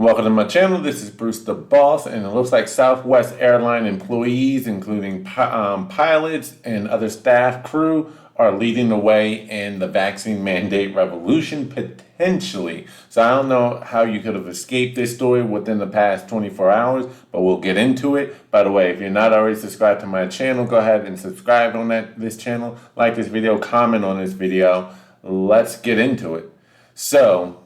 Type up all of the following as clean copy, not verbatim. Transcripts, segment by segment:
Welcome to my channel. This is Bruce the Boss, and it looks like Southwest Airline employees, including pilots and other staff crew, are leading the way in the vaccine mandate revolution, potentially. So I don't know how you could have escaped this story within the past 24 hours, but we'll get into it. By the way, if you're not already subscribed to my channel, go ahead and subscribe on this channel, like this video, comment on this video. Let's get into it. So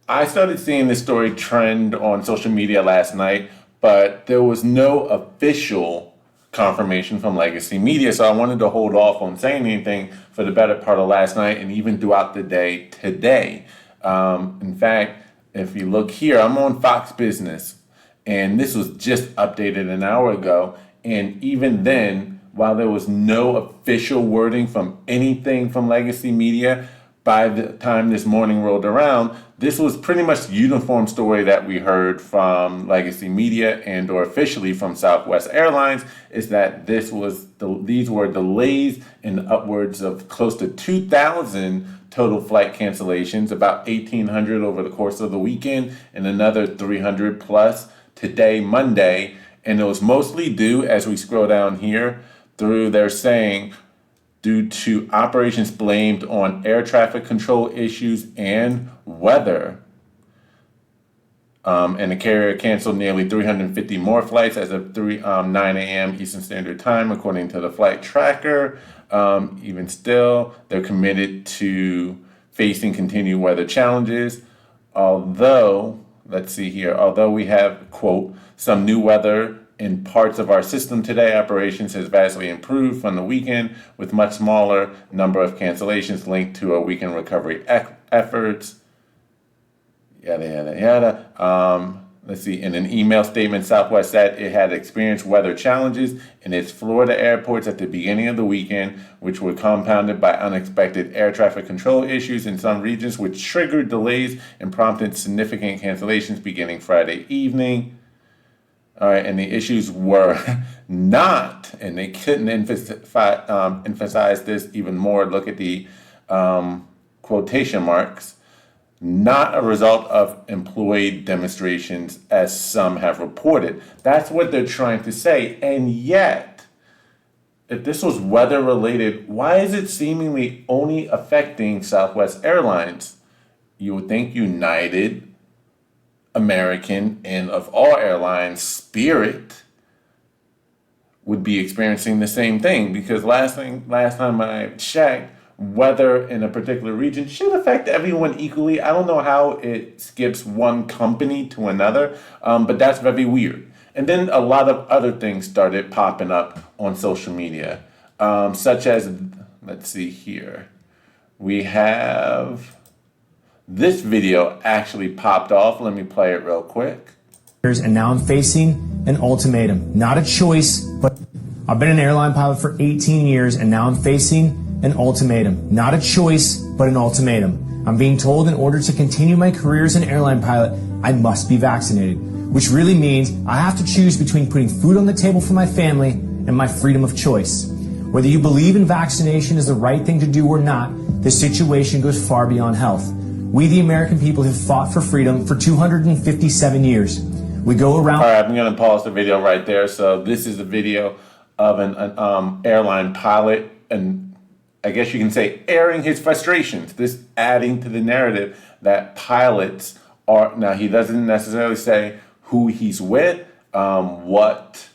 I started seeing this story trend on social media last night, but there was no official confirmation from legacy media, so I wanted to hold off on saying anything for the better part of last night and even throughout the day today. In fact, if you look here, I'm on Fox Business, and this was just updated an hour ago, and even then, while there was no official wording from anything from legacy media, by the time this morning rolled around, this was pretty much the uniform story that we heard from legacy media and or officially from Southwest Airlines, is that these were delays in upwards of close to 2,000 total flight cancellations, about 1,800 over the course of the weekend and another 300 plus today, Monday. And it was mostly due, as we scroll down here, they're saying, due to operations blamed on air traffic control issues and weather. And the carrier canceled nearly 350 more flights as of 9 a.m. Eastern Standard Time, according to the flight tracker. Even still, they're committed to facing continued weather challenges. Although we have, quote, some new weather in parts of our system today, operations has vastly improved from the weekend, with much smaller number of cancellations linked to our weekend recovery efforts. Yada, yada, yada. In an email statement, Southwest said it had experienced weather challenges in its Florida airports at the beginning of the weekend, which were compounded by unexpected air traffic control issues in some regions, which triggered delays and prompted significant cancellations beginning Friday evening. All right, and the issues were not, and they couldn't emphasize this even more. Look at the quotation marks. Not a result of employee demonstrations, as some have reported. That's what they're trying to say. And yet, if this was weather related, why is it seemingly only affecting Southwest Airlines? You would think United, American, and of all airlines, Spirit would be experiencing the same thing, because last time I checked, weather in a particular region should affect everyone equally. I don't know how it skips one company to another, but that's very weird. And then a lot of other things started popping up on social media, such as, let's see here, we have this video actually popped off. Let me play it real quick. And now I'm facing an ultimatum. Not a choice, but I've been an airline pilot for 18 years, and now I'm facing an ultimatum. Not a choice, but an ultimatum. I'm being told in order to continue my career as an airline pilot, I must be vaccinated, which really means I have to choose between putting food on the table for my family and my freedom of choice. Whether you believe in vaccination is the right thing to do or not, the situation goes far beyond health. We, the American people, have fought for freedom for 257 years. We go around... All right, I'm going to pause the video right there. So this is a video of an airline pilot, and I guess you can say airing his frustrations. This adding to the narrative that pilots are... Now, he doesn't necessarily say who he's with, what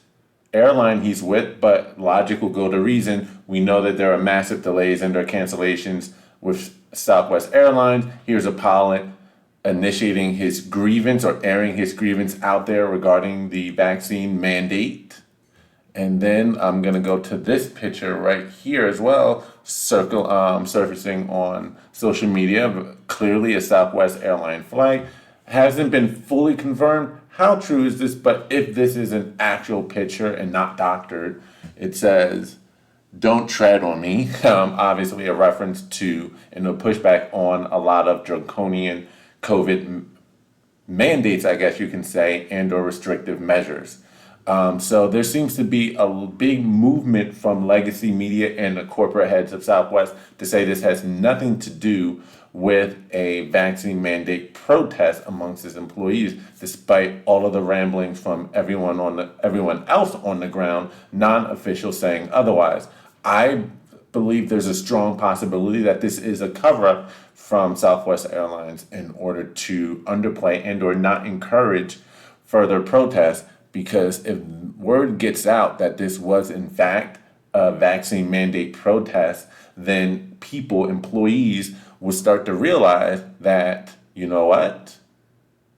airline he's with, but logic will go to reason. We know that there are massive delays and there are cancellations with Southwest Airlines. Here's a pilot initiating his grievance or airing his grievance out there regarding the vaccine mandate. And then I'm going to go to this picture right here as well, surfacing on social media. Clearly a Southwest Airline flight. Hasn't been fully confirmed. How true is this? But if this is an actual picture and not doctored, it says, "Don't tread on me." Obviously a reference to and a pushback on a lot of draconian COVID mandates, I guess you can say, and or restrictive measures. So there seems to be a big movement from legacy media and the corporate heads of Southwest to say this has nothing to do with a vaccine mandate protest amongst its employees, despite all of the ramblings from everyone else on the ground, non-official, saying otherwise. I believe there's a strong possibility that this is a cover-up from Southwest Airlines in order to underplay and or not encourage further protests, because if word gets out that this was in fact a vaccine mandate protest, then employees, will start to realize that, you know what,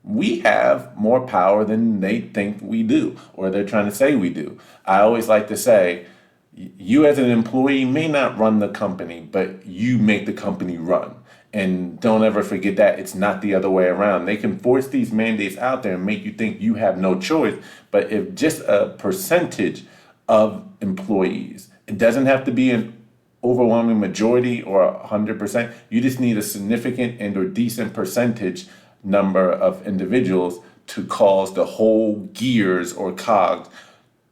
we have more power than they think we do, or they're trying to say we do. I always like to say, you as an employee may not run the company, but you make the company run. And don't ever forget that it's not the other way around. They can force these mandates out there and make you think you have no choice. But if just a percentage of employees, it doesn't have to be an overwhelming majority or 100%. You just need a significant and or decent percentage number of individuals to cause the whole gears or cogs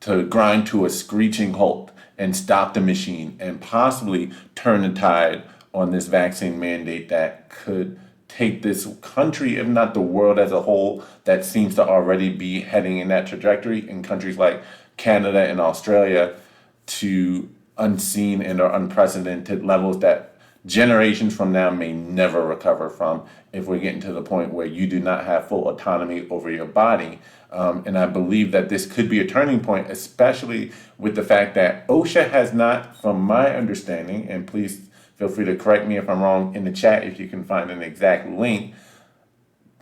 to grind to a screeching halt and stop the machine and possibly turn the tide on this vaccine mandate that could take this country, if not the world as a whole, that seems to already be heading in that trajectory in countries like Canada and Australia, to unseen and or unprecedented levels that generations from now may never recover from, if we're getting to the point where you do not have full autonomy over your body. And I believe that this could be a turning point, especially with the fact that OSHA has not, from my understanding, and please feel free to correct me if I'm wrong in the chat if you can find an exact link.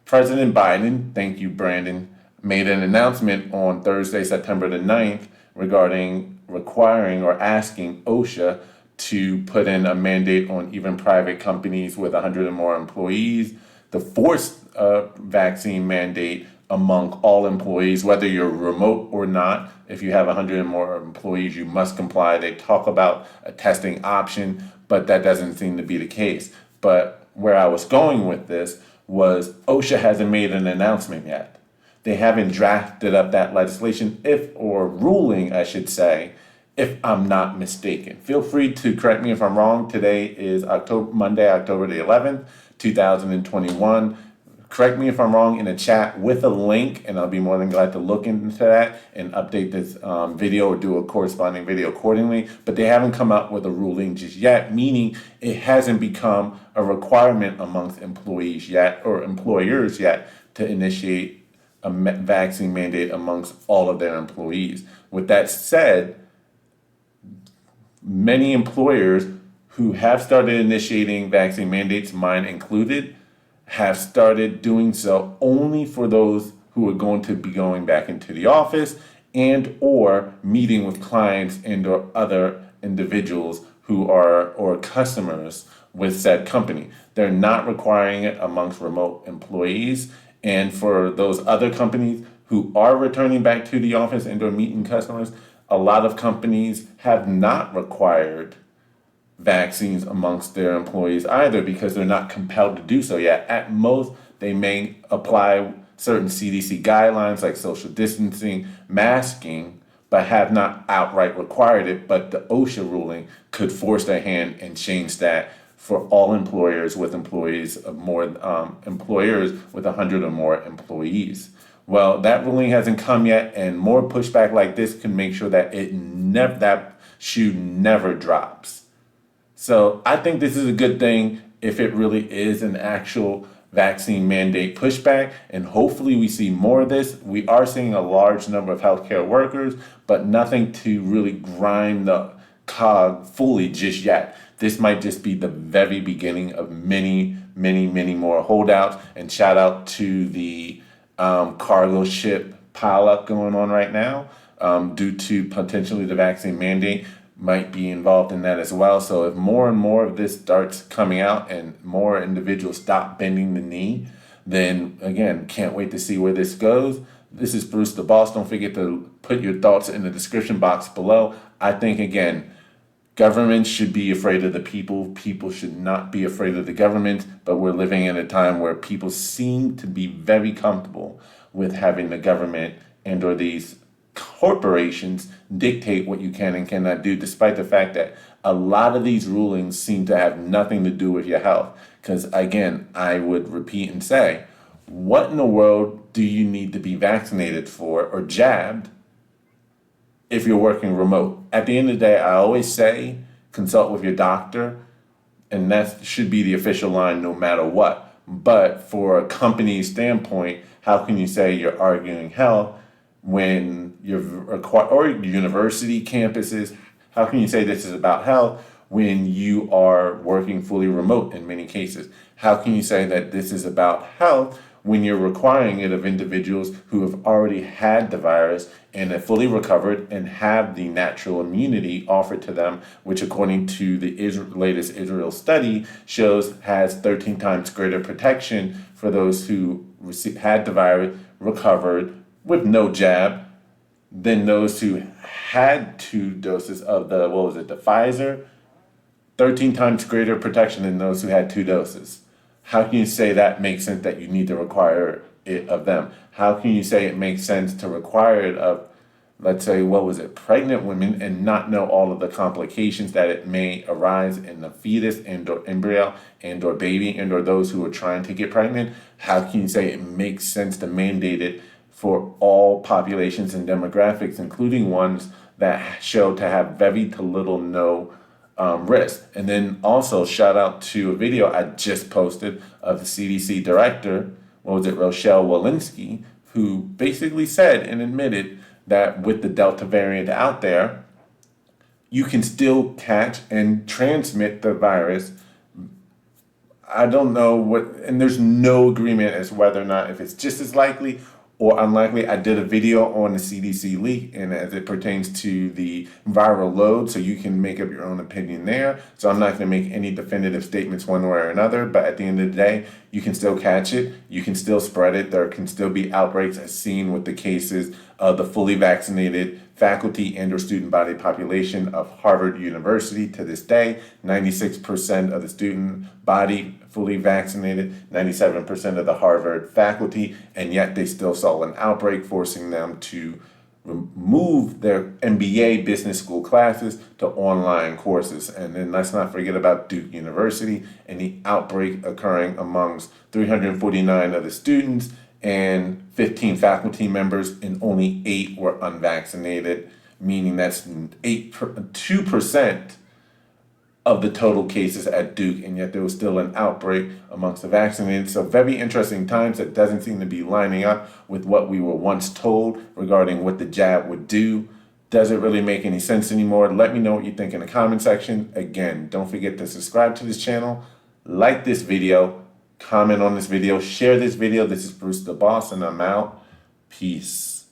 President Biden, thank you, Brandon, made an announcement on Thursday, September the 9th, regarding requiring or asking OSHA to put in a mandate on even private companies with 100 or more employees, the forced vaccine mandate among all employees, whether you're remote or not. If you have 100 or more employees, you must comply. They talk about a testing option, but that doesn't seem to be the case. But where I was going with this was OSHA hasn't made an announcement yet. They haven't drafted up that legislation, or ruling, I should say, if I'm not mistaken. Feel free to correct me if I'm wrong. Today is Monday, October the 11th, 2021. Correct me if I'm wrong in the chat with a link, and I'll be more than glad to look into that and update this video or do a corresponding video accordingly. But they haven't come up with a ruling just yet, meaning it hasn't become a requirement amongst employees yet, or employers yet, to initiate a vaccine mandate amongst all of their employees. With that said, many employers who have started initiating vaccine mandates, mine included, have started doing so only for those who are going to be going back into the office and or meeting with clients and or other individuals who are or customers with said company. They're not requiring it amongst remote employees. And for those other companies who are returning back to the office and or meeting customers, a lot of companies have not required vaccines amongst their employees either, because they're not compelled to do so yet. At most, they may apply certain CDC guidelines like social distancing, masking, but have not outright required it. But the OSHA ruling could force their hand and change that for all employers with employees of more, employers with 100 or more employees. Well, that ruling hasn't come yet, and more pushback like this can make sure that that shoe never drops. So I think this is a good thing if it really is an actual vaccine mandate pushback, and hopefully we see more of this. We are seeing a large number of healthcare workers, but nothing to really grind the cog fully just yet. This might just be the very beginning of many, many, many more holdouts. And shout out to the cargo ship pileup going on right now, due to potentially the vaccine mandate might be involved in that as well. So if more and more of this starts coming out and more individuals stop bending the knee, then again, can't wait to see where this goes. This is Bruce the Boss. Don't forget to put your thoughts in the description box below. I think, again, government should be afraid of the people. People should not be afraid of the government, but we're living in a time where people seem to be very comfortable with having the government and or these corporations dictate what you can and cannot do, despite the fact that a lot of these rulings seem to have nothing to do with your health. Because again, I would repeat and say, what in the world do you need to be vaccinated for or jabbed if you're working remote? At the end of the day, I always say, consult with your doctor, and that should be the official line no matter what. But for a company standpoint, how can you say you're arguing health when or university campuses, how can you say this is about health when you are working fully remote in many cases? How can you say that this is about health when you're requiring it of individuals who have already had the virus and have fully recovered and have the natural immunity offered to them, which according to the latest Israel study shows has 13 times greater protection for those who had the virus, recovered with no jab, than those who had 2 doses of the Pfizer, 13 times greater protection than those who had 2 doses. How can you say that makes sense that you need to require it of them? How can you say it makes sense to require it of, let's say, pregnant women and not know all of the complications that it may arise in the fetus and or embryo and or baby and or those who are trying to get pregnant? How can you say it makes sense to mandate it for all populations and demographics, including ones that show to have very to little no risk? And then also shout out to a video I just posted of the CDC director, Rochelle Walensky, who basically said and admitted that with the Delta variant out there, you can still catch and transmit the virus. I don't know and there's no agreement as to whether or not if it's just as likely or unlikely. I did a video on the CDC leak and as it pertains to the viral load, so you can make up your own opinion there. So I'm not going to make any definitive statements one way or another, but at the end of the day, you can still catch it, you can still spread it, there can still be outbreaks as seen with the cases of the fully vaccinated faculty and or student body population of Harvard University. To this day, 96% of the student body fully vaccinated, 97% of the Harvard faculty, and yet they still saw an outbreak, forcing them to remove their MBA business school classes to online courses. And then let's not forget about Duke University and the outbreak occurring amongst 349 of the students and 15 faculty members, and only 8 were unvaccinated, meaning that's 2% of the total cases at Duke, and yet there was still an outbreak amongst the vaccinated. So very interesting times that doesn't seem to be lining up with what we were once told regarding what the jab would do. Doesn't really make any sense anymore. Let me know what you think in the comment section. Again, don't forget to subscribe to this channel, like this video, comment on this video, share this video. This is Bruce the Boss, and I'm out. Peace.